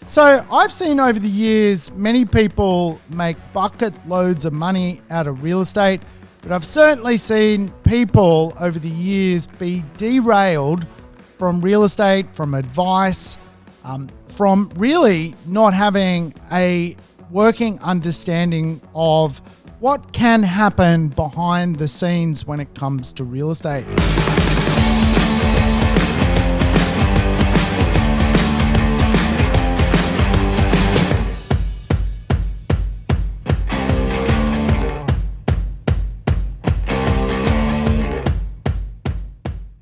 So I've seen over the years many people make bucket loads of money out of real estate, but I've certainly seen people over the years be derailed from real estate, from advice, from really not having a working understanding of what can happen behind the scenes when it comes to real estate.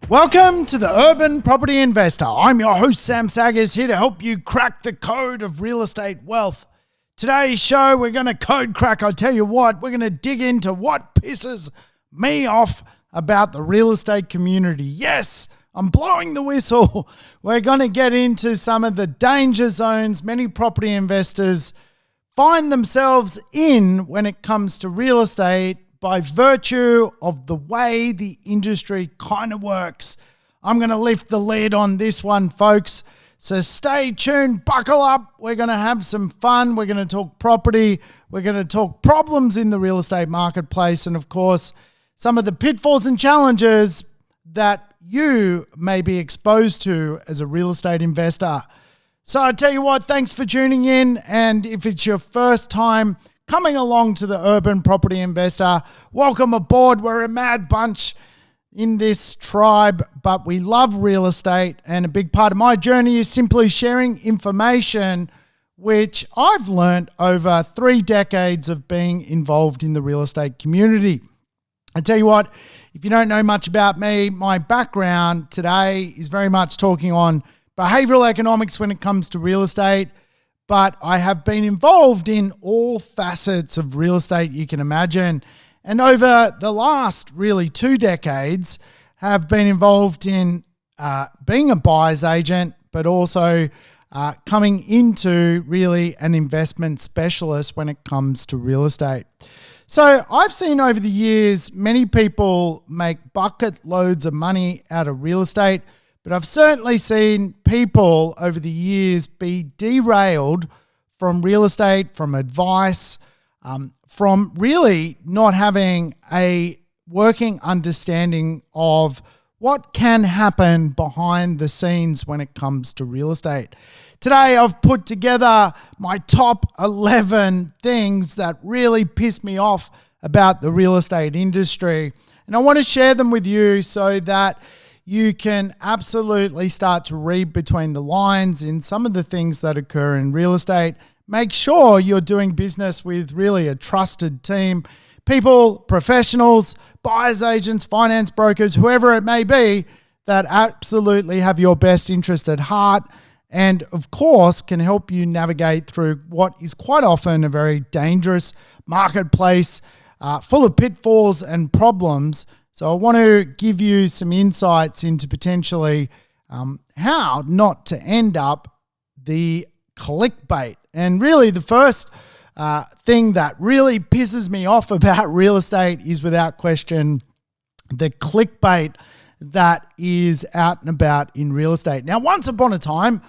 Welcome to the Urban Property Investor. I'm your host, Sam Saggers, here to help you crack the code of real estate wealth. Today's show, we're going to code crack. I tell you what, we're going to dig into what pisses me off about the real estate community. Yes, I'm blowing the whistle. We're going to get into some of the danger zones many property investors find themselves in when it comes to real estate, by virtue of the way the industry kind of works. I'm going to lift the lid on this one, folks. So stay tuned, buckle up. We're going to have some fun. We're going to talk property. We're going to talk problems in the real estate marketplace. And of course, some of the pitfalls and challenges that you may be exposed to as a real estate investor. So I tell you what, thanks for tuning in. And if it's your first time coming along to the Urban Property Investor, welcome aboard. We're a mad bunch in this tribe, but we love real estate. And a big part of my journey is simply sharing information which I've learned over 3 decades of being involved in the real estate community. I tell you what, if you don't know much about me, my background today is very much talking on behavioral economics when it comes to real estate. But I have been involved in all facets of real estate you can imagine. And over the last really 2 decades, have been involved in being a buyer's agent, but also coming into really an investment specialist when it comes to real estate. So I've seen over the years many people make bucket loads of money out of real estate, but I've certainly seen people over the years be derailed from real estate, from advice, from really not having a working understanding of what can happen behind the scenes when it comes to real estate. Today, I've put together my top 11 things that really piss me off about the real estate industry. And I want to share them with you so that you can absolutely start to read between the lines in some of the things that occur in real estate. Make sure you're doing business with really a trusted team, people, professionals, buyers agents, finance brokers, whoever it may be, that absolutely have your best interest at heart and, of course, can help you navigate through what is quite often a very dangerous marketplace full of pitfalls and problems. So I want to give you some insights into potentially how not to end up the clickbait. And really the first thing that really pisses me off about real estate is, without question, the clickbait that is out and about in real estate. Now, once upon a time,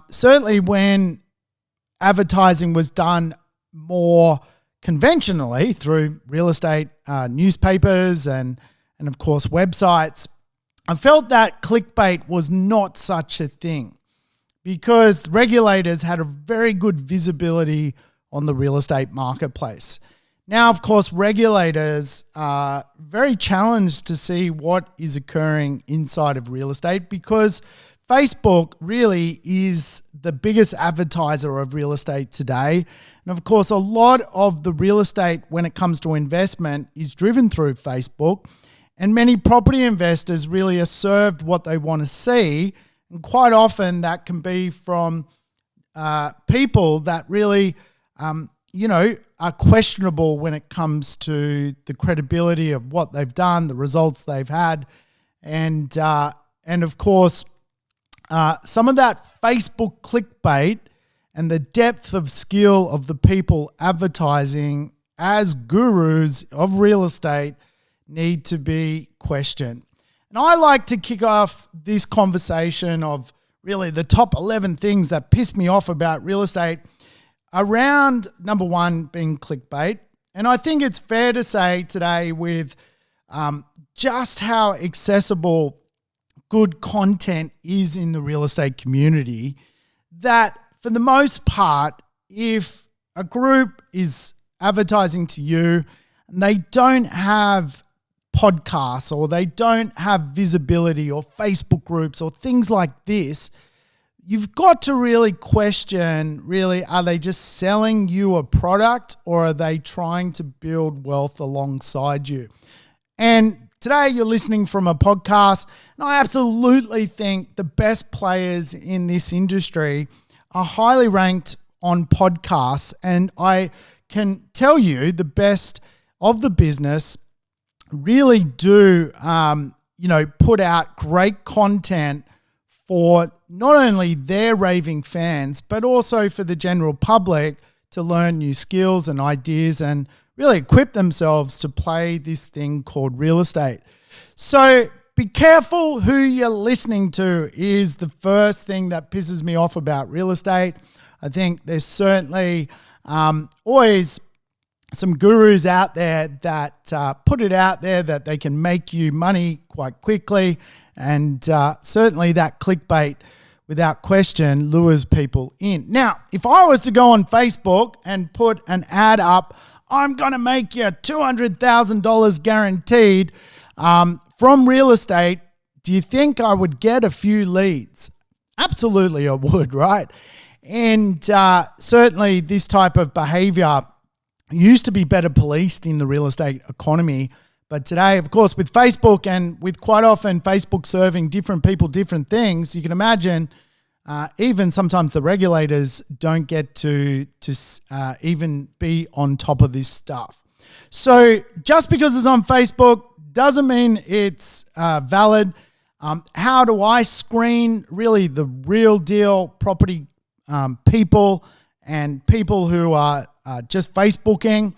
certainly when advertising was done more conventionally through real estate newspapers and of course websites, I felt that clickbait was not such a thing because regulators had a very good visibility on the real estate marketplace. Now, of course, regulators are very challenged to see what is occurring inside of real estate because Facebook really is the biggest advertiser of real estate today. And of course, a lot of the real estate when it comes to investment is driven through Facebook. And many property investors really are served what they want to see. And quite often that can be from people that really, are questionable when it comes to the credibility of what they've done, the results they've had. And of course, some of that Facebook clickbait and the depth of skill of the people advertising as gurus of real estate need to be questioned. And I like to kick off this conversation of really the top 11 things that piss me off about real estate, around number one being clickbait. And I think it's fair to say today, with just how accessible good content is in the real estate community, that for the most part, if a group is advertising to you and they don't have podcasts or they don't have visibility or Facebook groups or things like this, you've got to really question, really, are they just selling you a product or are they trying to build wealth alongside you? And today you're listening from a podcast, and I absolutely think the best players in this industry are highly ranked on podcasts, and I can tell you the best of the business really do, put out great content for not only their raving fans, but also for the general public to learn new skills and ideas and really equip themselves to play this thing called real estate. So be careful who you're listening to is the first thing that pisses me off about real estate. I think there's certainly always some gurus out there that put it out there that they can make you money quite quickly. And certainly that clickbait, without question, lures people in. Now, if I was to go on Facebook and put an ad up, I'm going to make you $200,000 guaranteed from real estate, do you think I would get a few leads? Absolutely I would, right? And certainly this type of behavior used to be better policed in the real estate economy. But today, of course, with Facebook and with quite often Facebook serving different people different things, you can imagine even sometimes the regulators don't get to even be on top of this stuff. So just because it's on Facebook doesn't mean it's valid. How do I screen really the real deal property people and people who are just Facebooking?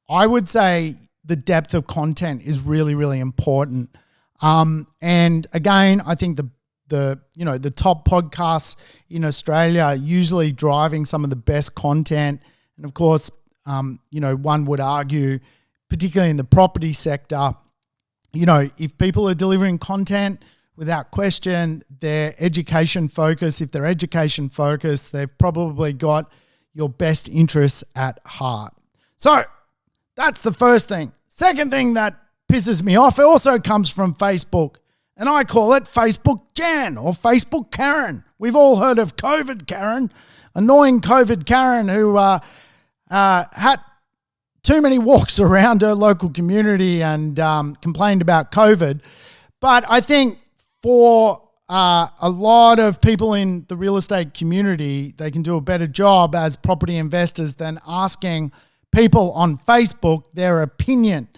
I would say the depth of content is really, really important. And again, I think the top podcasts in Australia are usually driving some of the best content. And of course, one would argue, particularly in the property sector, if people are delivering content, without question, their education focus, if they're education focused, they've probably got your best interests at heart. So that's the first thing. Second thing that pisses me off, it also comes from Facebook, and I call it Facebook Jan or Facebook Karen. We've all heard of COVID Karen, annoying COVID Karen who had too many walks around her local community and complained about COVID. But I think for a lot of people in the real estate community, they can do a better job as property investors than asking people on Facebook their opinion.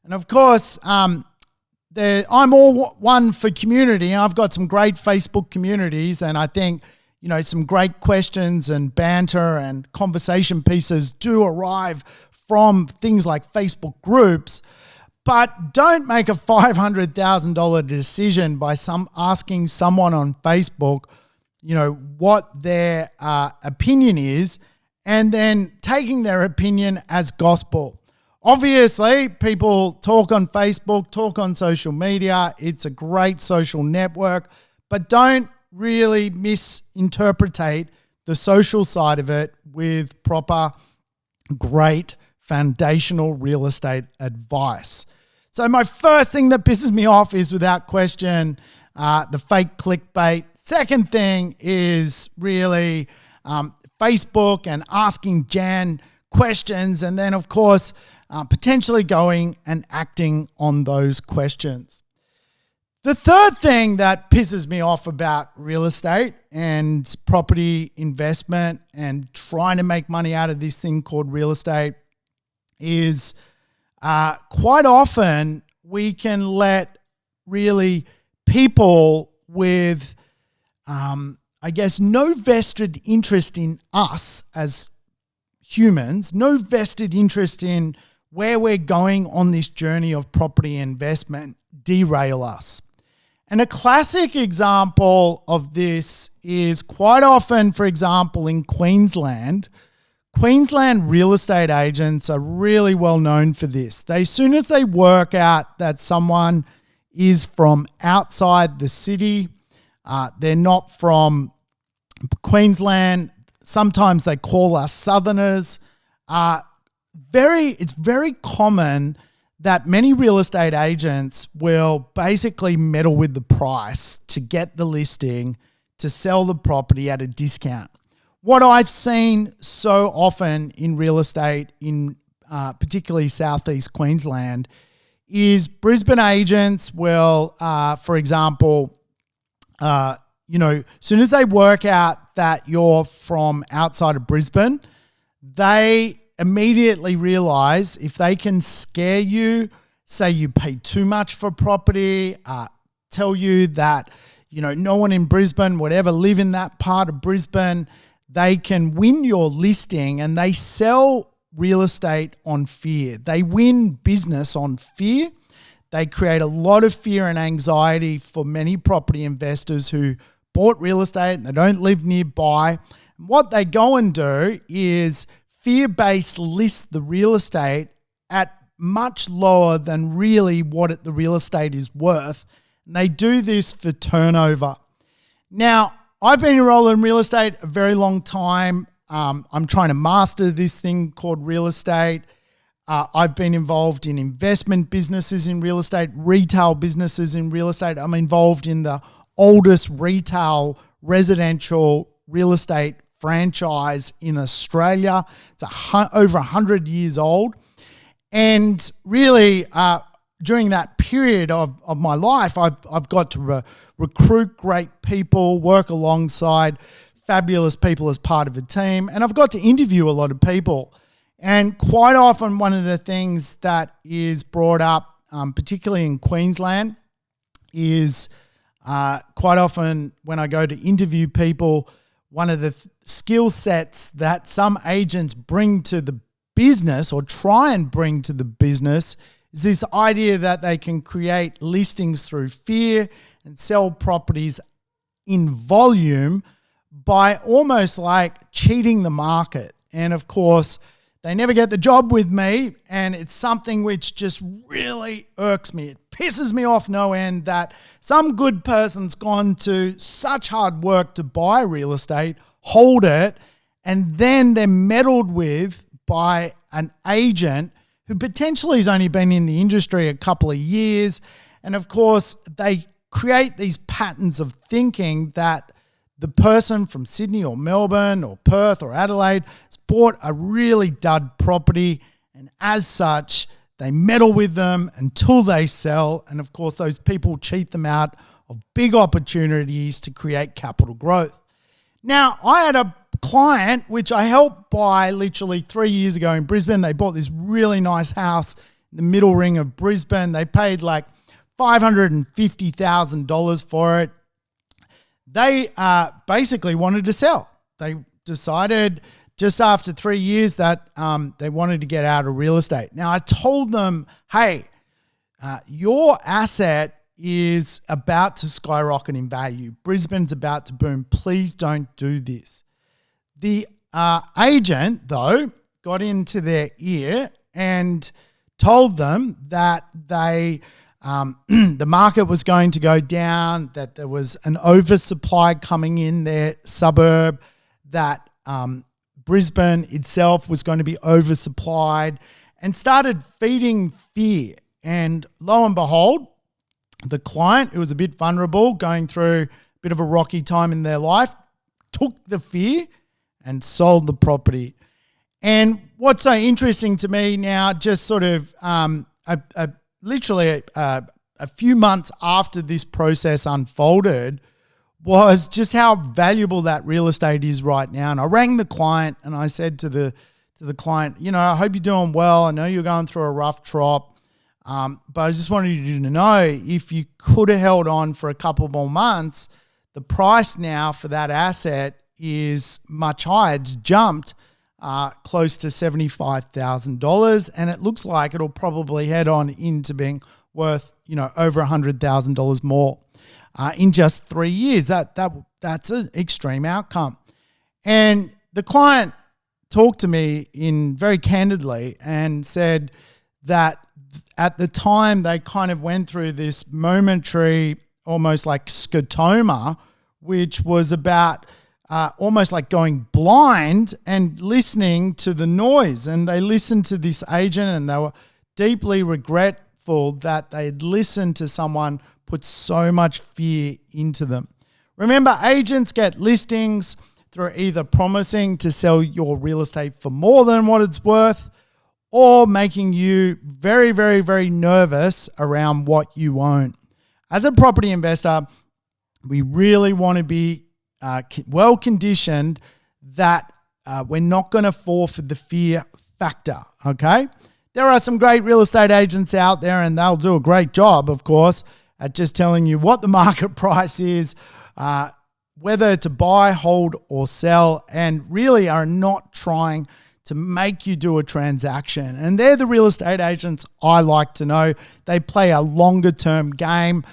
And of course, I'm all one for community. I've got some great Facebook communities, and I think some great questions and banter and conversation pieces do arrive from things like Facebook groups. But don't make a $500,000 decision by asking someone on Facebook, what their opinion is, and then taking their opinion as gospel. Obviously, people talk on Facebook, talk on social media. It's a great social network, but don't really misinterpret the social side of it with proper, great, foundational real estate advice. So my first thing that pisses me off is, without question, the fake clickbait. Second thing is really Facebook and asking Jan questions, and then, of course, potentially going and acting on those questions. The third thing that pisses me off about real estate and property investment and trying to make money out of this thing called real estate is quite often we can let really people with, no vested interest in us as humans, no vested interest in where we're going on this journey of property investment, derail us. And a classic example of this is quite often, for example, in Queensland real estate agents are really well known for this. As soon as they work out that someone is from outside the city, they're not from Queensland, sometimes they call us Southerners. It's very common that many real estate agents will basically meddle with the price to get the listing, to sell the property at a discount. What I've seen so often in real estate in particularly Southeast Queensland is Brisbane agents will, for example, as soon as they work out that you're from outside of Brisbane, they immediately realize if they can scare you, say you pay too much for property, tell you that, no one in Brisbane would ever live in that part of Brisbane, they can win your listing, and they sell real estate on fear. They win business on fear. They create a lot of fear and anxiety for many property investors who bought real estate and they don't live nearby. What they go and do is fear-based list the real estate at much lower than really what the real estate is worth. And they do this for turnover. Now, I've been enrolled in real estate a very long time. I'm trying to master this thing called real estate. I've been involved in investment businesses in real estate, retail businesses in real estate. I'm involved in the oldest retail residential real estate franchise in Australia. It's over 100 years old. And really, during that period of my life, I've got to recruit great people, work alongside fabulous people as part of a team, and I've got to interview a lot of people. And quite often, one of the things that is brought up, particularly in Queensland, is quite often when I go to interview people, one of the skill sets that some agents bring to the business or try and bring to the business is this idea that they can create listings through fear and sell properties in volume by almost like cheating the market. And of course, they never get the job with me, and it's something which just really irks me. It pisses me off no end that some good person's gone to such hard work to buy real estate, hold it, and then they're meddled with by an agent who potentially has only been in the industry a couple of years. And of course, they create these patterns of thinking that the person from Sydney or Melbourne or Perth or Adelaide has bought a really dud property, and as such, they meddle with them until they sell. And of course, those people cheat them out of big opportunities to create capital growth. Now, I had a client which I helped buy literally 3 years ago in Brisbane. They bought this really nice house in the middle ring of Brisbane. They paid like $550,000 for it. They basically wanted to sell. They decided just after 3 years that they wanted to get out of real estate. Now, I told them, hey, your asset is about to skyrocket in value. Brisbane's about to boom. Please don't do this. The agent, though, got into their ear and told them that the market was going to go down, that there was an oversupply coming in their suburb, that Brisbane itself was going to be oversupplied, and started feeding fear. And lo and behold, the client, who was a bit vulnerable, going through a bit of a rocky time in their life, took the fear and sold the property. And what's so interesting to me now, just sort of literally a few months after this process unfolded, was just how valuable that real estate is right now. And I rang the client and I said to the client, I hope you're doing well. I know you're going through a rough drop, but I just wanted you to know if you could have held on for a couple more months, the price now for that asset is much higher. It's jumped close to $75,000, and it looks like it'll probably head on into being worth, over $100,000 more. in just 3 years. That's an extreme outcome. And the client talked to me in very candidly and said that at the time they kind of went through this momentary, almost like scotoma, which was about almost like going blind and listening to the noise. And they listened to this agent and they were deeply regretful that they'd listened to someone put so much fear into them. Remember, agents get listings through either promising to sell your real estate for more than what it's worth or making you very, very, very nervous around what you own. As a property investor, we really want to be well conditioned that we're not going to fall for the fear factor, okay? There are some great real estate agents out there and they'll do a great job, of course, at just telling you what the market price is, whether to buy, hold, or sell, and really are not trying to make you do a transaction. And they're the real estate agents I like to know. They play a longer term game.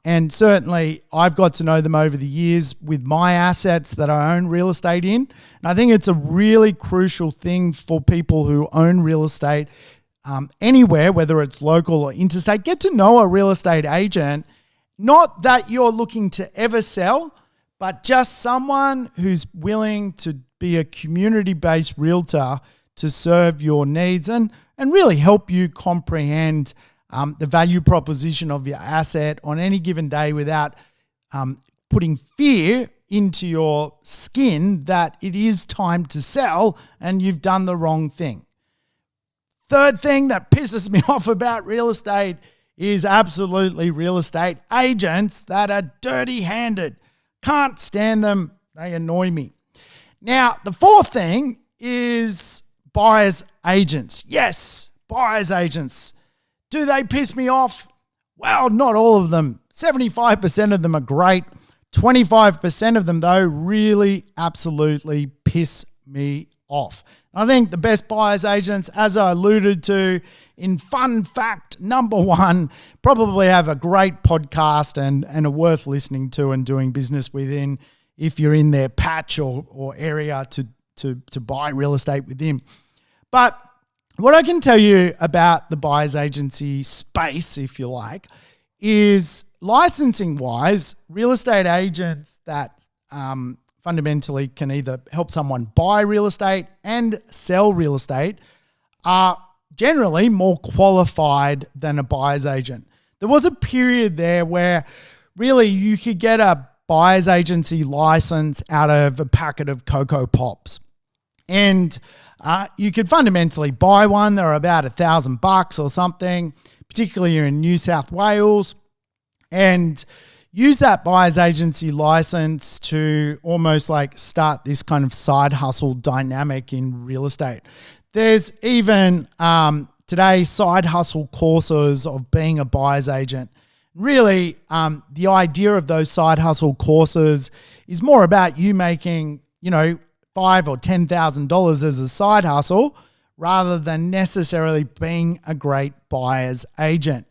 And certainly I've got to know them over the years with my assets that I own real estate in. And I think it's a really crucial thing for people who own real estate anywhere, whether it's local or interstate. Get to know a real estate agent, not that you're looking to ever sell, but just someone who's willing to be a community-based realtor to serve your needs and really help you comprehend the value proposition of your asset on any given day without putting fear into your skin that it is time to sell and you've done the wrong thing. Third thing that pisses me off about real estate is absolutely real estate agents that are dirty-handed. Can't stand them. They annoy me. Now, the fourth thing is buyer's agents. Yes, buyer's agents. Do they piss me off? Well, not all of them. 75% of them are great. 25% of them, though, really absolutely piss me off. I think the best buyer's agents, as I alluded to in fun fact number one, probably have a great podcast and are worth listening to and doing business within if you're in their patch or area to buy real estate with him. But what I can tell you about the buyer's agency space, if you like, is licensing-wise, real estate agents that fundamentally can either help someone buy real estate and sell real estate are generally more qualified than a buyer's agent. There was a period there where really you could get a buyer's agency license out of a packet of Cocoa Pops. And you could fundamentally buy one. They're about $1,000 or something, particularly in New South Wales, and use that buyer's agency license to almost like start this kind of side hustle dynamic in real estate. There's even today side hustle courses of being a buyer's agent. Really, the idea of those side hustle courses is more about you making, $5,000 or $10,000 as a side hustle rather than necessarily being a great buyer's agent.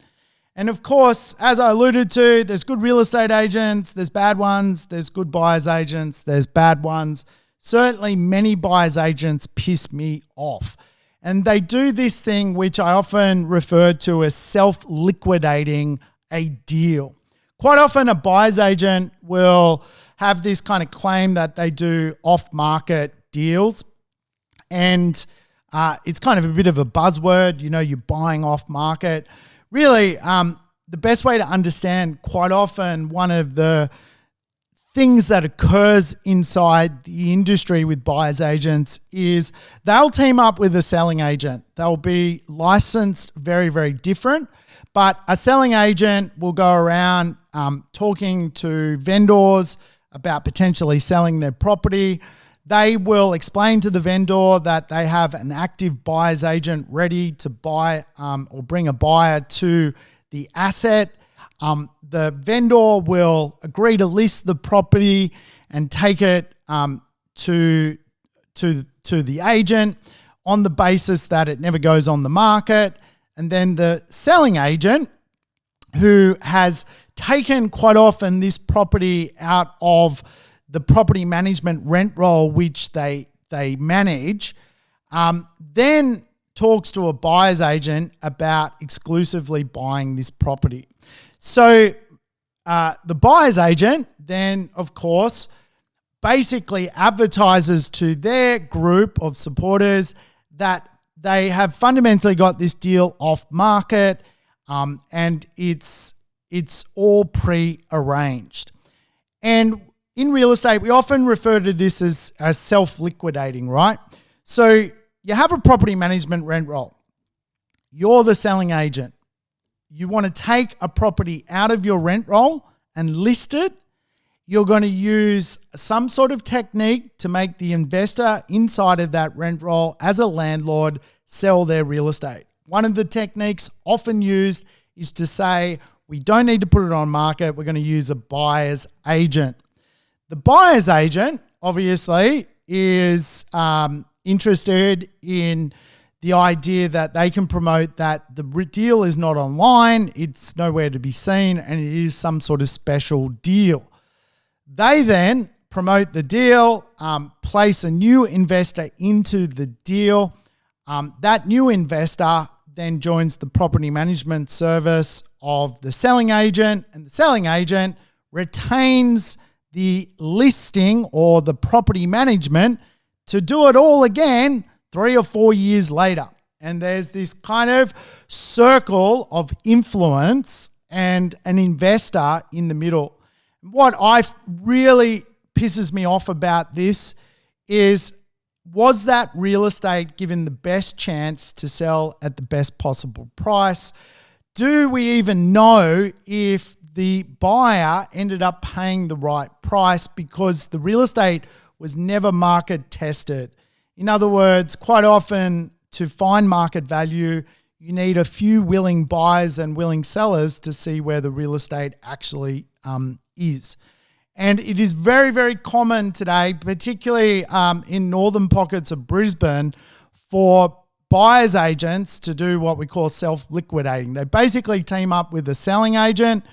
And of course, as I alluded to, there's good real estate agents, there's bad ones, there's good buyer's agents, there's bad ones. Certainly many buyer's agents piss me off. And they do this thing which I often refer to as self-liquidating a deal. Quite often a buyer's agent will have this kind of claim that they do off-market deals. And it's kind of a bit of a buzzword, you're buying off-market. Really, the best way to understand quite often one of the things that occurs inside the industry with buyer's agents is they'll team up with a selling agent. They'll be licensed very, very different, but a selling agent will go around talking to vendors about potentially selling their property. They will explain to the vendor that they have an active buyer's agent ready to buy or bring a buyer to the asset. The vendor will agree to list the property and take it to the agent on the basis that it never goes on the market. And then the selling agent, who has taken quite often this property out of the property management rent roll which they manage, then talks to a buyer's agent about exclusively buying this property. So the buyer's agent then, of course, basically advertises to their group of supporters that they have fundamentally got this deal off market, and it's all pre-arranged. And in real estate, we often refer to this as self-liquidating, right? So you have a property management rent roll. You're the selling agent. You want to take a property out of your rent roll and list it. You're going to use some sort of technique to make the investor inside of that rent roll as a landlord sell their real estate. One of the techniques often used is to say, we don't need to put it on market. We're going to use a buyer's agent. The buyer's agent obviously is interested in the idea that they can promote that the deal is not online, it's nowhere to be seen, and it is some sort of special deal. They then promote the deal, place a new investor into the deal. That new investor then joins the property management service of the selling agent, and the selling agent retains the listing or the property management to do it all again 3 or 4 years later. And there's this kind of circle of influence and an investor in the middle. What really pisses me off about this is, was that real estate given the best chance to sell at the best possible price? Do we even know if the buyer ended up paying the right price because the real estate was never market tested? In other words, quite often to find market value, you need a few willing buyers and willing sellers to see where the real estate actually is. And it is very, very common today, particularly in northern pockets of Brisbane, for buyer's agents to do what we call self-liquidating. They basically team up with a selling agent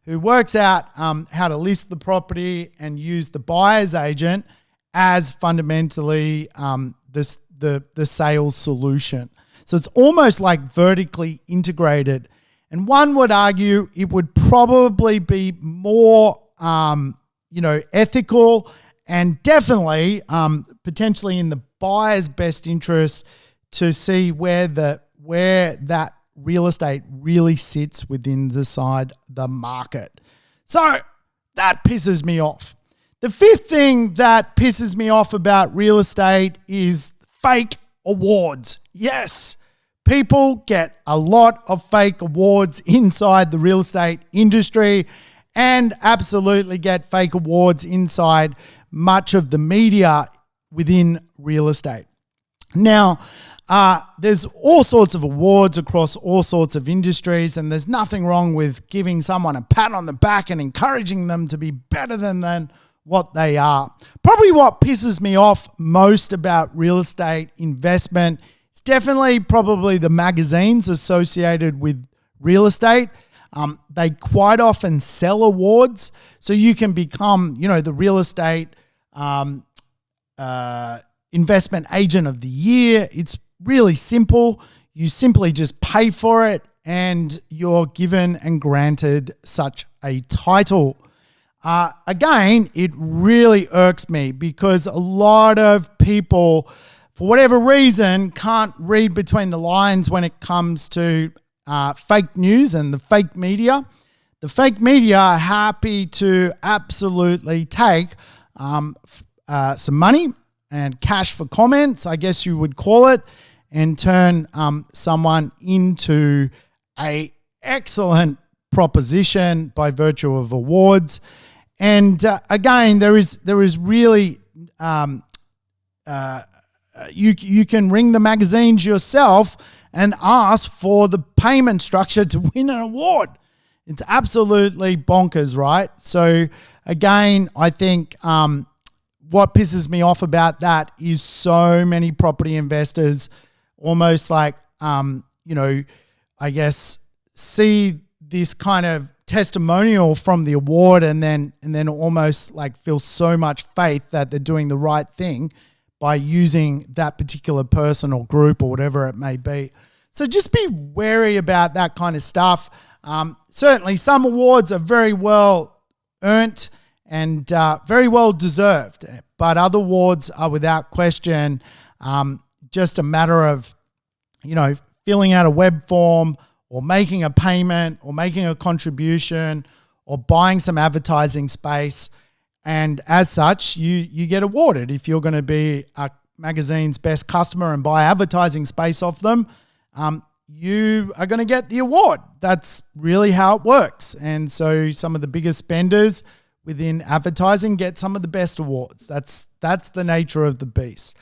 who works out how to list the property and use the buyer's agent as fundamentally the sales solution. So it's almost like vertically integrated. And one would argue it would probably be more ethical and definitely potentially in the buyer's best interest to see where that real estate really sits within the market. So that pisses me off. The fifth thing that pisses me off about real estate is fake awards. Yes, people get a lot of fake awards inside the real estate industry and absolutely get fake awards inside much of the media within real estate. Now, there's all sorts of awards across all sorts of industries, and there's nothing wrong with giving someone a pat on the back and encouraging them to be better than what they are. Probably what pisses me off most about real estate investment is definitely probably the magazines associated with real estate. They quite often sell awards, so you can become, the real estate investment agent of the year. It's really simple. You simply just pay for it and you're given and granted such a title. Again, it really irks me because a lot of people, for whatever reason, can't read between the lines when it comes to fake news and the fake media. The fake media are happy to absolutely take some money and cash for comments, I guess you would call it, and turn someone into a excellent proposition by virtue of awards. And again, there is really you can ring the magazines yourself and ask for the payment structure to win an award. It's absolutely bonkers, right? So again, I think what pisses me off about that is so many property investors almost like, I guess, see this kind of testimonial from the award and then almost like feel so much faith that they're doing the right thing by using that particular person or group or whatever it may be. So just be wary about that kind of stuff. Certainly some awards are very well earned and very well deserved, but other awards are without question just a matter of, filling out a web form or making a payment or making a contribution or buying some advertising space. And as such, you get awarded. If you're going to be a magazine's best customer and buy advertising space off them, you are going to get the award. That's really how it works. And so some of the biggest spenders within advertising get some of the best awards. That's the nature of the beast.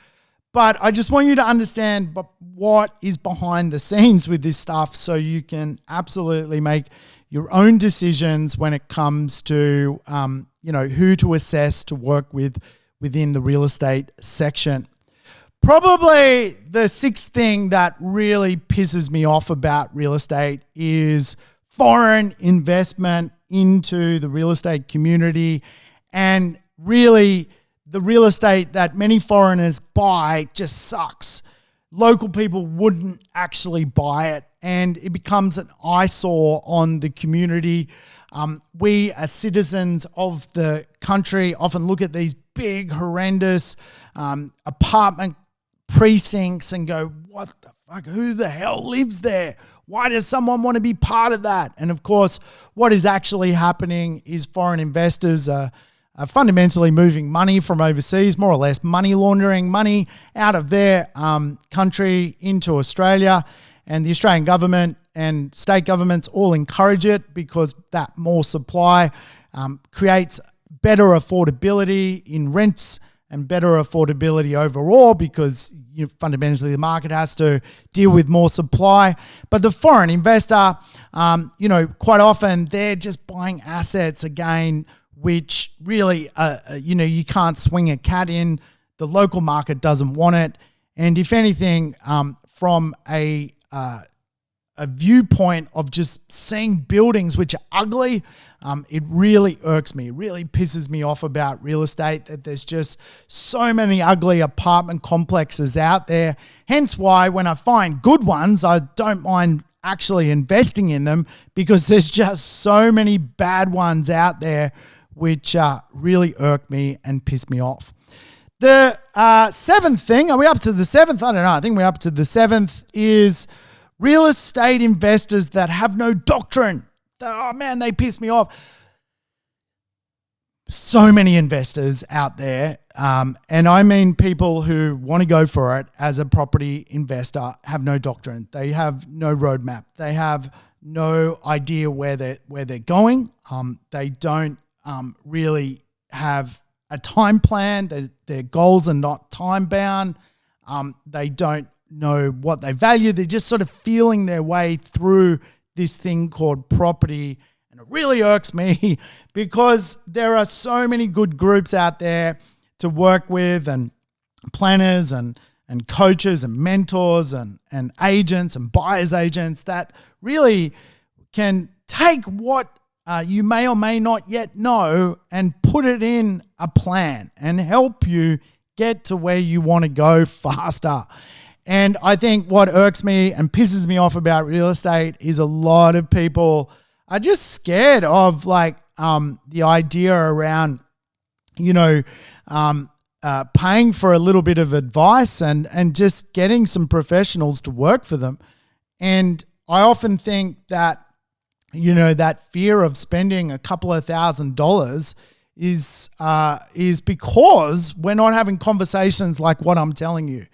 But I just want you to understand what is behind the scenes with this stuff so you can absolutely make your own decisions when it comes to, who to assess to work with within the real estate section. Probably the sixth thing that really pisses me off about real estate is foreign investment into the real estate community, and really the real estate that many foreigners buy just sucks. Local people wouldn't actually buy it, and it becomes an eyesore on the community. We as citizens of the country often look at these big, horrendous apartment precincts and go, what the fuck, who the hell lives there? Why does someone want to be part of that? And of course, what is actually happening is foreign investors are fundamentally moving money from overseas, more or less money laundering money out of their country into Australia. And the Australian government and state governments all encourage it because that more supply creates better affordability in rents and better affordability overall because fundamentally the market has to deal with more supply. But the foreign investor, quite often they're just buying assets again, which really, you can't swing a cat in. The local market doesn't want it. And if anything, from a viewpoint of just seeing buildings which are ugly, it really irks me. It really pisses me off about real estate that there's just so many ugly apartment complexes out there. Hence why when I find good ones, I don't mind actually investing in them because there's just so many bad ones out there which really irk me and piss me off. The seventh thing, are we up to the seventh? I don't know. I think we're up to the seventh is real estate investors that have no doctrine. Oh man, they piss me off. So many investors out there, and I mean people who want to go for it as a property investor have no doctrine. They have no roadmap. They have no idea where they're going. They don't really have a time plan. Their goals are not time bound. They don't know what they value. They're just sort of feeling their way through this thing called property. And it really irks me because there are so many good groups out there to work with, and planners and coaches and mentors and agents and buyer's agents that really can take what you may or may not yet know and put it in a plan and help you get to where you want to go faster. And I think what irks me and pisses me off about real estate is a lot of people are just scared of the idea around, paying for a little bit of advice and just getting some professionals to work for them. And I often think that, that fear of spending a couple of $1,000 is because we're not having conversations like what I'm telling you.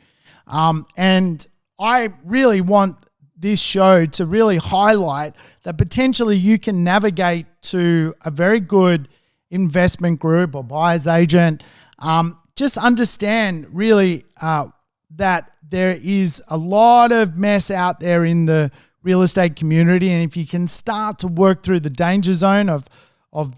And I really want this show to really highlight that potentially you can navigate to a very good investment group or buyer's agent. Just understand really that there is a lot of mess out there in the real estate community. And if you can start to work through the danger zone of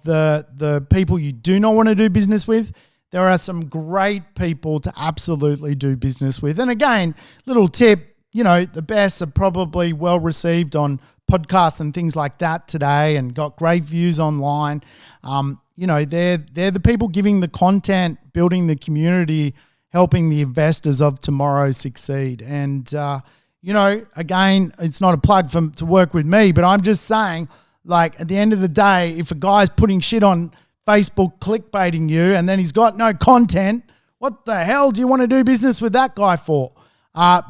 the people you do not want to do business with, there are some great people to absolutely do business with. And again, little tip, the best are probably well received on podcasts and things like that today and got great views online. They're the people giving the content, building the community, helping the investors of tomorrow succeed. And, again, it's not a plug to work with me, but I'm just saying, like, at the end of the day, if a guy's putting shit on Facebook clickbaiting you and then he's got no content, what the hell do you want to do business with that guy for?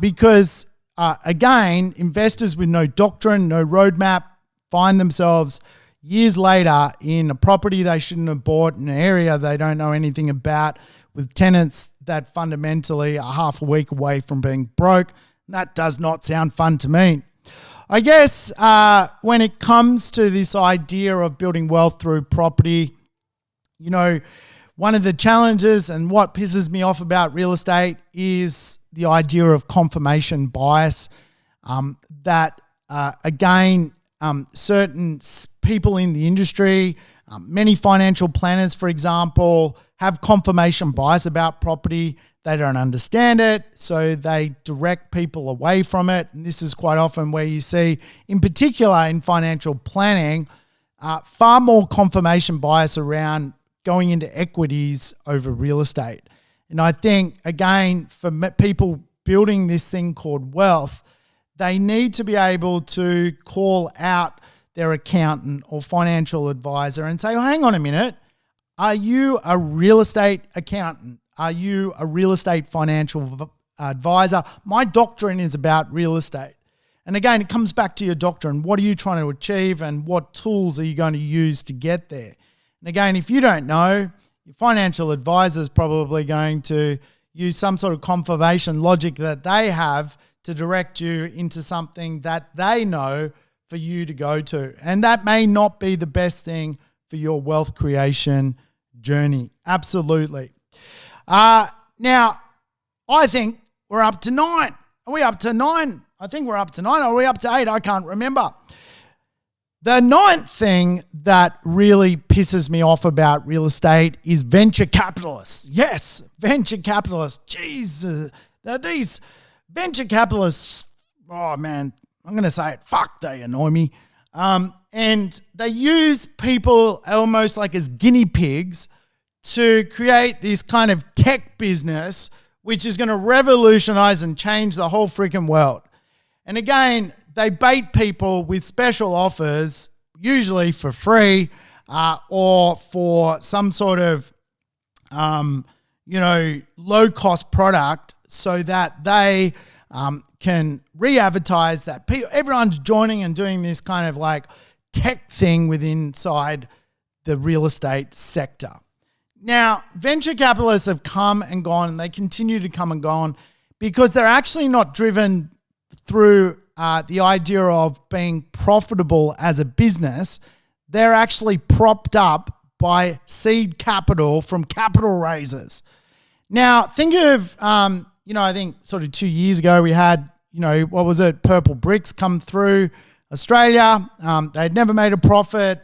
Because again, investors with no doctrine, no roadmap, find themselves years later in a property they shouldn't have bought, in an area they don't know anything about, with tenants that fundamentally are half a week away from being broke. That does not sound fun to me. I guess when it comes to this idea of building wealth through property, one of the challenges and what pisses me off about real estate is the idea of confirmation bias. Certain people in the industry, many financial planners, for example, have confirmation bias about property. They don't understand it, so they direct people away from it. And this is quite often where you see, in particular in financial planning, far more confirmation bias around going into equities over real estate. And I think, again, for people building this thing called wealth, they need to be able to call out their accountant or financial advisor and say, hang on a minute, are you a real estate accountant? Are you a real estate financial advisor? My doctrine is about real estate. And again, it comes back to your doctrine. What are you trying to achieve and what tools are you going to use to get there? And again, if you don't know, your financial advisor is probably going to use some sort of confirmation logic that they have to direct you into something that they know for you to go to. And that may not be the best thing for your wealth creation journey. Absolutely. Now, I think we're up to 9. Are we up to 9? I think we're up to 9. Are we up to 8? I can't remember. The 9th thing that really pisses me off about real estate is venture capitalists. Yes, venture capitalists. Jeez, these venture capitalists, oh man, I'm going to say it, fuck, they annoy me. And they use people almost like as guinea pigs to create this kind of tech business which is going to revolutionize and change the whole freaking world. And again, they bait people with special offers, usually for free or for some sort of, low-cost product so that they can re-advertise that everyone's joining and doing this kind of like tech thing inside the real estate sector. Now, venture capitalists have come and gone, and they continue to come and go on because they're actually not driven through the idea of being profitable as a business. They're actually propped up by seed capital from capital raisers. Now, think of, I think sort of 2 years ago we had, Purple Bricks come through Australia. They'd never made a profit.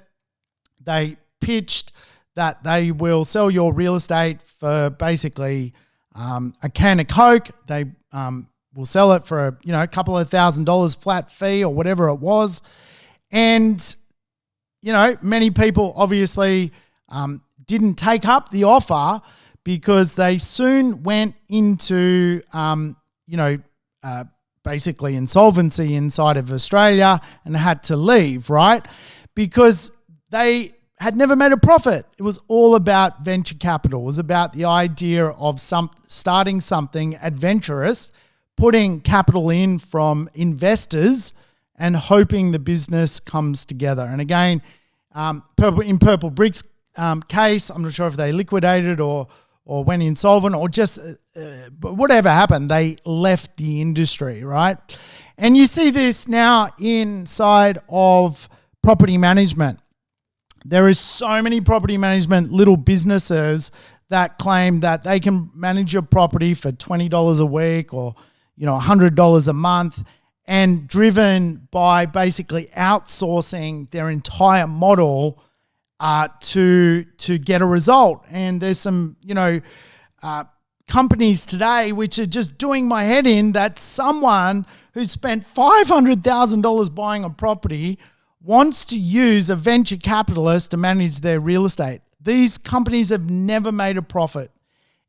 They pitched that they will sell your real estate for basically a can of Coke. They will sell it for a couple of $1,000 flat fee or whatever it was. And, many people obviously didn't take up the offer because they soon went into, basically insolvency inside of Australia and had to leave, right? Because they had never made a profit. It was all about venture capital. It was about the idea of starting something adventurous, putting capital in from investors and hoping the business comes together. And again, in Purple Bricks case, I'm not sure if they liquidated or went insolvent or just but whatever happened, they left the industry, right? And you see this now inside of property management. There is so many property management little businesses that claim that they can manage your property for $20 a week or $100 a month, and driven by basically outsourcing their entire model to get a result. And there's some companies today which are just doing my head in that someone who spent $500,000 buying a property wants to use a venture capitalist to manage their real estate. These companies have never made a profit.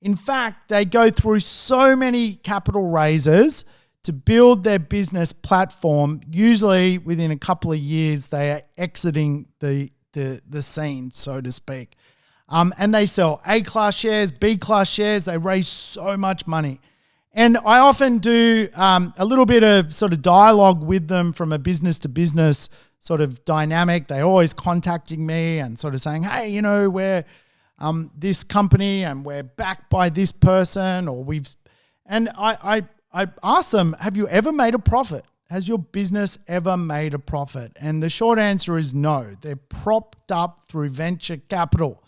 In fact, they go through so many capital raises to build their business platform. Usually within a couple of years, they are exiting the scene, so to speak. And they sell A-class shares, B-class shares. They raise so much money. And I often do a little bit of sort of dialogue with them from a business to business sort of dynamic. They're always contacting me and sort of saying, hey, you know, we're this company and we're backed by this person, or and I ask them, have you ever made a profit? Has your business ever made a profit? And the short answer is no. They're propped up through venture capital.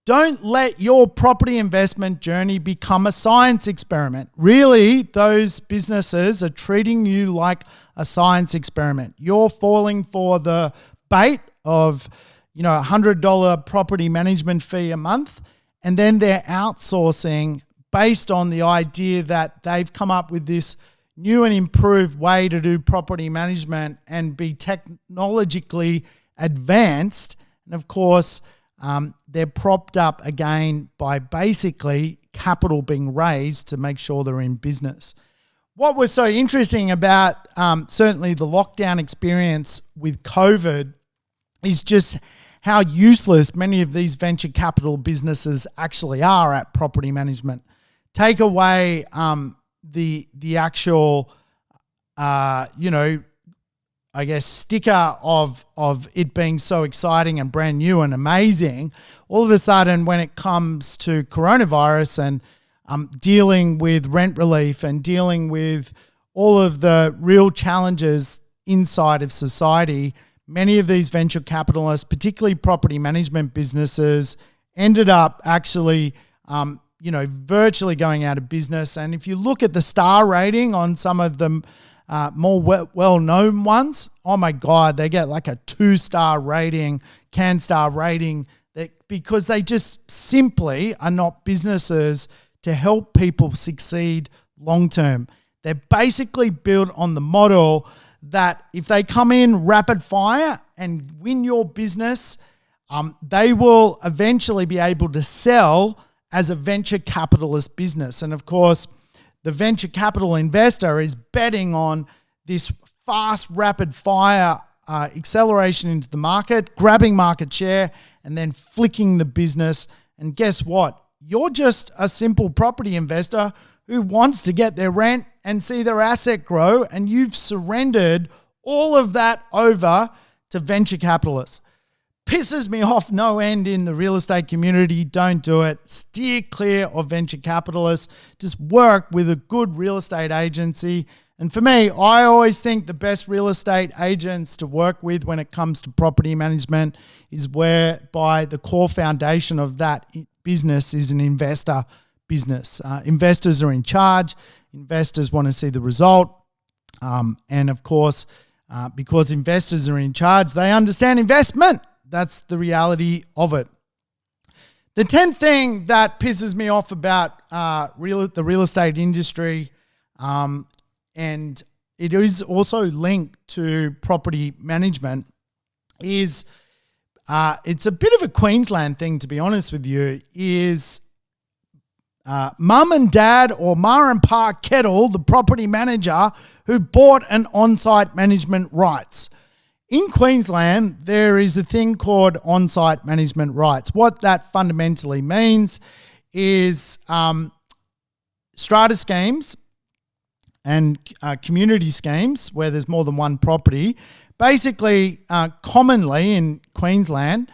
Don't let your property investment journey become a science experiment. Really, those businesses are treating you like a science experiment. You're falling for the bait of, you know, $100 property management fee a month, and then they're outsourcing based on the idea that they've come up with this new and improved way to do property management and be technologically advanced. And of course, they're propped up again by basically capital being raised to make sure they're in business. What was so interesting about certainly the lockdown experience with COVID is just how useless many of these venture capital businesses actually are at property management. Take away the actual, I guess, sticker of it being so exciting and brand new and amazing. All of a sudden, when it comes to coronavirus and dealing with rent relief and dealing with all of the real challenges inside of society, many of these venture capitalists, particularly property management businesses, ended up actually, virtually going out of business. And if you look at the star rating on some of them, more well-known ones, oh my God, they get like a 2-star rating, CanStar rating, because they just simply are not businesses to help people succeed long-term. They're basically built on the model that if they come in rapid fire and win your business, they will eventually be able to sell as a venture capitalist business. And of course, the venture capital investor is betting on this fast, rapid fire acceleration into the market, grabbing market share, and then flicking the business. And guess what? You're just a simple property investor who wants to get their rent and see their asset grow, and you've surrendered all of that over to venture capitalists. Pisses me off no end in the real estate community. Don't do it. Steer clear of venture capitalists. Just work with a good real estate agency. And for me, I always think the best real estate agents to work with when it comes to property management is whereby the core foundation of that business is an investor business. Investors are in charge. Investors want to see the result. And of course, because investors are in charge, they understand investment. That's the reality of it. The 10th thing that pisses me off about the real estate industry, and it is also linked to property management, is it's a bit of a Queensland thing, to be honest with you, is mum and dad or ma and pa Kettle, the property manager who bought an on-site management rights. In Queensland, there is a thing called on-site management rights. What that fundamentally means is strata schemes and community schemes where there's more than one property, basically commonly in Queensland,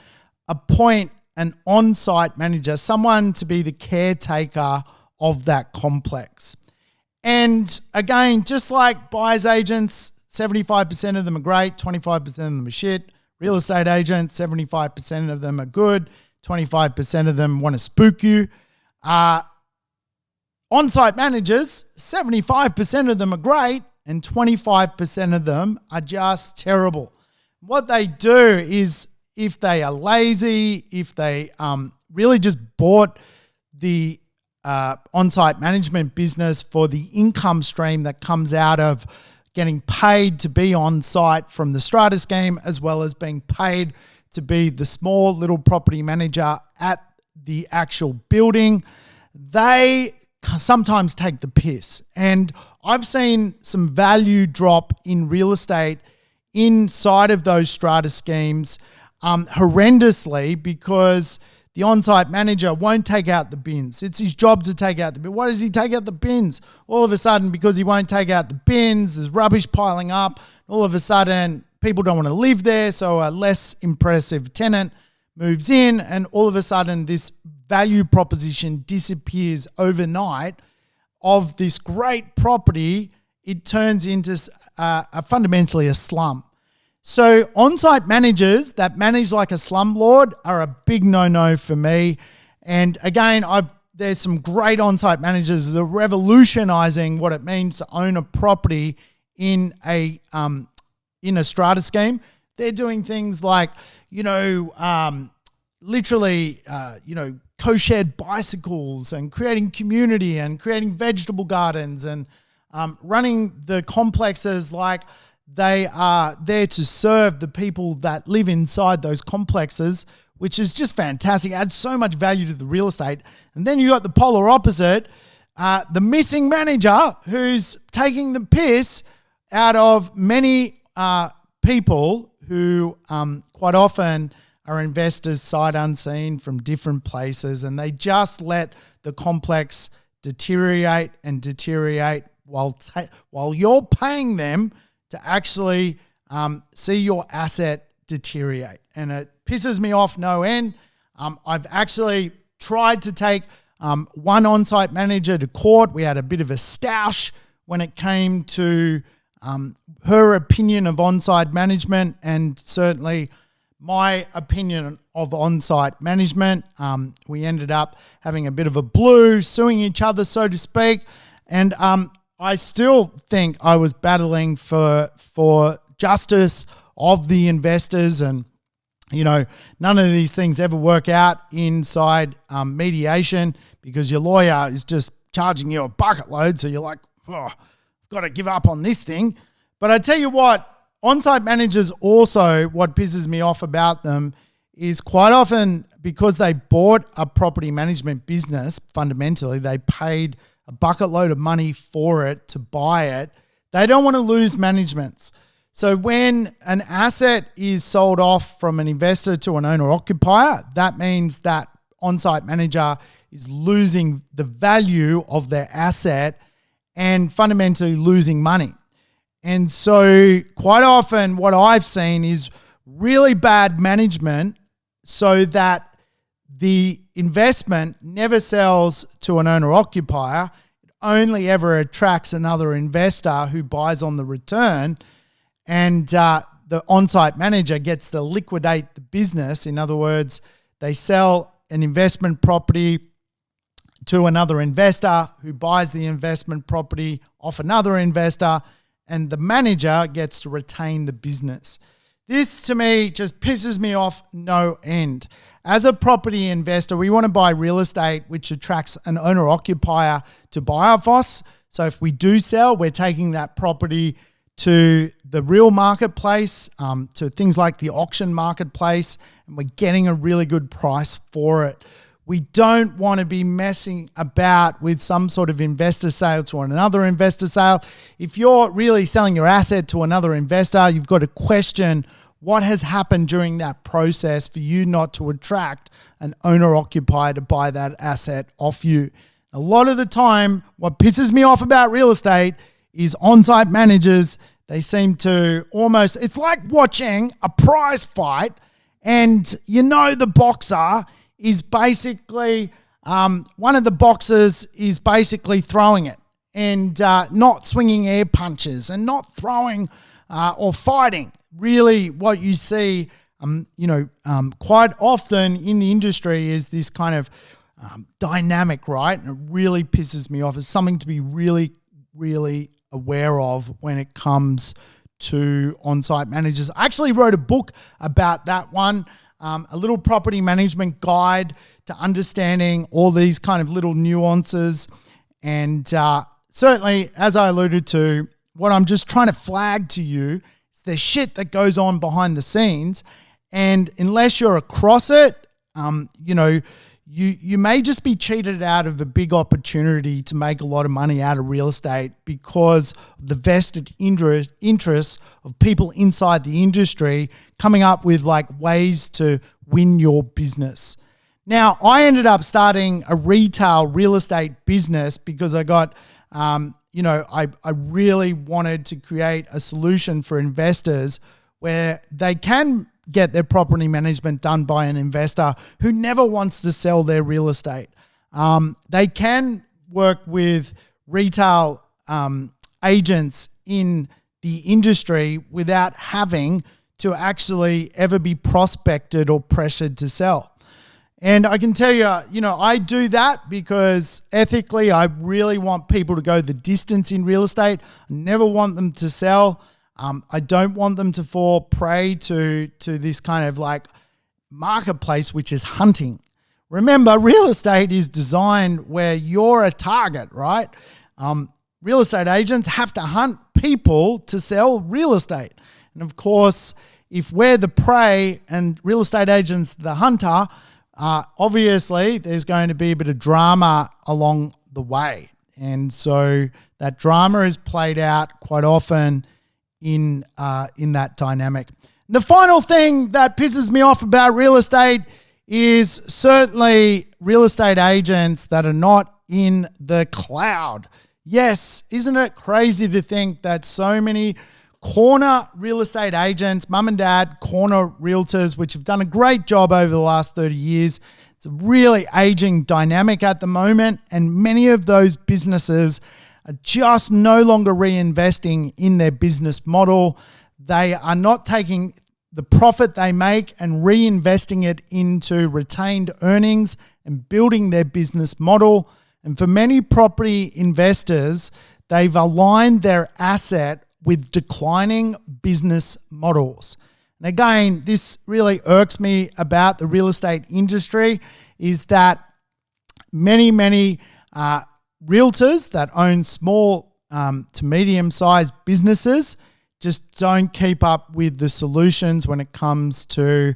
appoint an on-site manager, someone to be the caretaker of that complex. And again, just like buyer's agents, 75% of them are great, 25% of them are shit. Real estate agents, 75% of them are good, 25% of them want to spook you. On-site managers, 75% of them are great and 25% of them are just terrible. What they do is, if they are lazy, if they really just bought the on-site management business for the income stream that comes out of getting paid to be on site from the strata scheme, as well as being paid to be the small little property manager at the actual building. They sometimes take the piss. And I've seen some value drop in real estate inside of those strata schemes horrendously, because the on-site manager won't take out the bins. It's his job to take out the bins. Why does he take out the bins? All of a sudden, because he won't take out the bins, there's rubbish piling up. All of a sudden, people don't want to live there, so a less impressive tenant moves in, and all of a sudden, this value proposition disappears overnight of this great property. It turns into fundamentally a slum. So on-site managers that manage like a slumlord are a big no-no for me. And again, there's some great on-site managers that are revolutionizing what it means to own a property in a strata scheme. They're doing things like, literally, co-shared bicycles and creating community and creating vegetable gardens and running the complexes like they are there to serve the people that live inside those complexes, which is just fantastic. It adds so much value to the real estate. And then you got the polar opposite, the missing manager who's taking the piss out of many people who quite often are investors sight unseen from different places, and they just let the complex deteriorate and deteriorate while you're paying them to actually see your asset deteriorate. And it pisses me off no end. I've actually tried to take one on-site manager to court. We had a bit of a stoush when it came to her opinion of on-site management, and certainly my opinion of on-site management. We ended up having a bit of a blue, suing each other, so to speak. And I still think I was battling for justice of the investors, and none of these things ever work out inside mediation, because your lawyer is just charging you a bucket load. So you're like, I've got to give up on this thing. But I tell you what, on-site managers also, what pisses me off about them is quite often, because they bought a property management business, fundamentally, they paid a bucket load of money for it to buy it. They don't want to lose managements. So when an asset is sold off from an investor to an owner-occupier, that means that on-site manager is losing the value of their asset and fundamentally losing money. And so quite often what I've seen is really bad management, so that the investment never sells to an owner-occupier. It only ever attracts another investor who buys on the return, and the on-site manager gets to liquidate the business. In other words, they sell an investment property to another investor who buys the investment property off another investor, and the manager gets to retain the business. This to me just pisses me off no end. As a property investor, we want to buy real estate which attracts an owner-occupier to buy off us. So if we do sell, we're taking that property to the real marketplace, to things like the auction marketplace, and we're getting a really good price for it. We don't want to be messing about with some sort of investor sale to another investor sale. If you're really selling your asset to another investor, you've got to question what has happened during that process for you not to attract an owner-occupier to buy that asset off you. A lot of the time, what pisses me off about real estate is on-site managers. They seem to almost, it's like watching a prize fight, and the boxer is basically, one of the boxers is basically throwing it and not swinging air punches and not throwing or fighting. Really what you see, quite often in the industry is this kind of dynamic, right? And it really pisses me off. It's something to be really, really aware of when it comes to on-site managers. I actually wrote a book about that one. A little property management guide to understanding all these kind of little nuances. And certainly, as I alluded to, what I'm just trying to flag to you is the shit that goes on behind the scenes. And unless you're across it, you may just be cheated out of a big opportunity to make a lot of money out of real estate because of the vested interests of people inside the industry coming up with like ways to win your business. Now, I ended up starting a retail real estate business because I got, I really wanted to create a solution for investors where they can get their property management done by an investor who never wants to sell their real estate. They can work with retail agents in the industry without having to actually ever be prospected or pressured to sell. And I can tell you, I do that because ethically, I really want people to go the distance in real estate. I never want them to sell. I don't want them to fall prey to this kind of like marketplace, which is hunting. Remember, real estate is designed where you're a target, right? Real estate agents have to hunt people to sell real estate. And of course, if we're the prey and real estate agents the hunter, obviously there's going to be a bit of drama along the way. And so that drama is played out quite often in that dynamic. The final thing that pisses me off about real estate is certainly real estate agents that are not in the cloud. Yes, isn't it crazy to think that so many corner real estate agents, mum and dad corner realtors, which have done a great job over the last 30 years. It's a really aging dynamic at the moment, and many of those businesses are just no longer reinvesting in their business model. They are not taking the profit they make and reinvesting it into retained earnings and building their business model. And for many property investors, they've aligned their asset with declining business models. And again, this really irks me about the real estate industry is that many realtors that own small to medium-sized businesses just don't keep up with the solutions when it comes to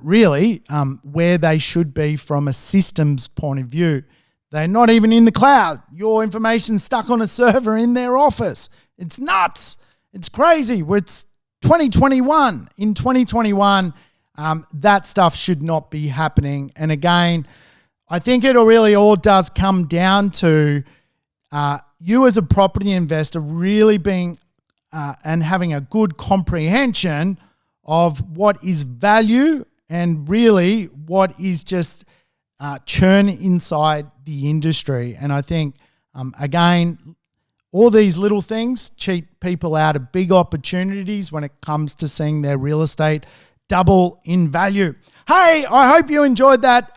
where they should be from a systems point of view. They're not even in the cloud. Your information's stuck on a server in their office. It's nuts. It's crazy. It's 2021. In 2021, that stuff should not be happening. And again, I think it really all does come down to you as a property investor really being and having a good comprehension of what is value and really what is just churn inside the industry. And I think, again, all these little things cheat people out of big opportunities when it comes to seeing their real estate double in value. Hey, I hope you enjoyed that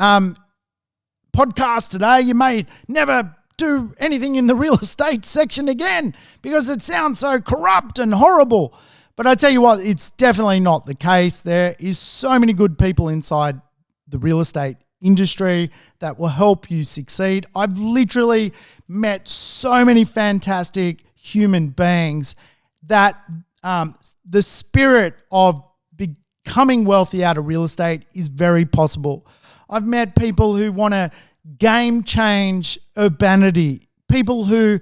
podcast today. You may never do anything in the real estate section again because it sounds so corrupt and horrible. But I tell you what, it's definitely not the case. There is so many good people inside the real estate industry that will help you succeed. I've literally met so many fantastic human beings that the spirit of becoming wealthy out of real estate is very possible. I've met people who want to game change urbanity, people who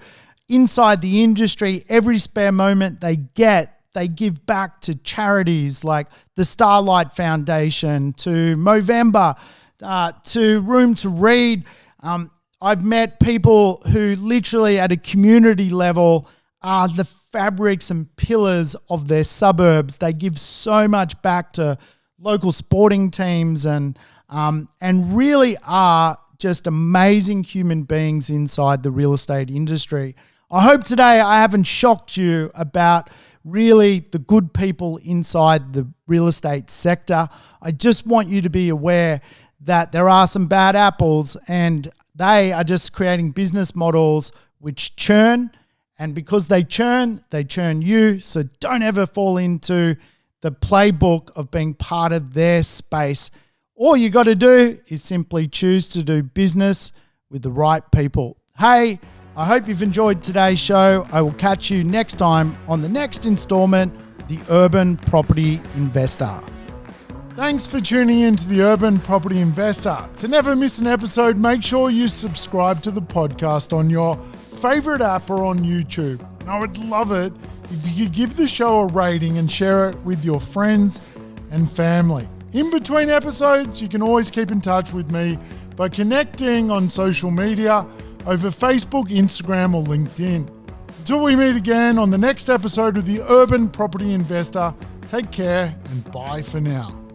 inside the industry, every spare moment they get, they give back to charities like the Starlight Foundation, to Movember, to Room to Read. I've met people who literally at a community level are the fabrics and pillars of their suburbs. They give so much back to local sporting teams and really are just amazing human beings inside the real estate industry. I hope today I haven't shocked you about really the good people inside the real estate sector. I just want you to be aware that there are some bad apples and they are just creating business models which churn. And because they churn you. So don't ever fall into the playbook of being part of their space. All you got to do is simply choose to do business with the right people. Hey, I hope you've enjoyed today's show. I will catch you next time on the next installment, The Urban Property Investor. Thanks for tuning in to The Urban Property Investor. To never miss an episode, make sure you subscribe to the podcast on your favorite app or on YouTube. And I would love it if you could give the show a rating and share it with your friends and family. In between episodes, you can always keep in touch with me by connecting on social media over Facebook, Instagram, or LinkedIn. Until we meet again on the next episode of The Urban Property Investor, take care and bye for now.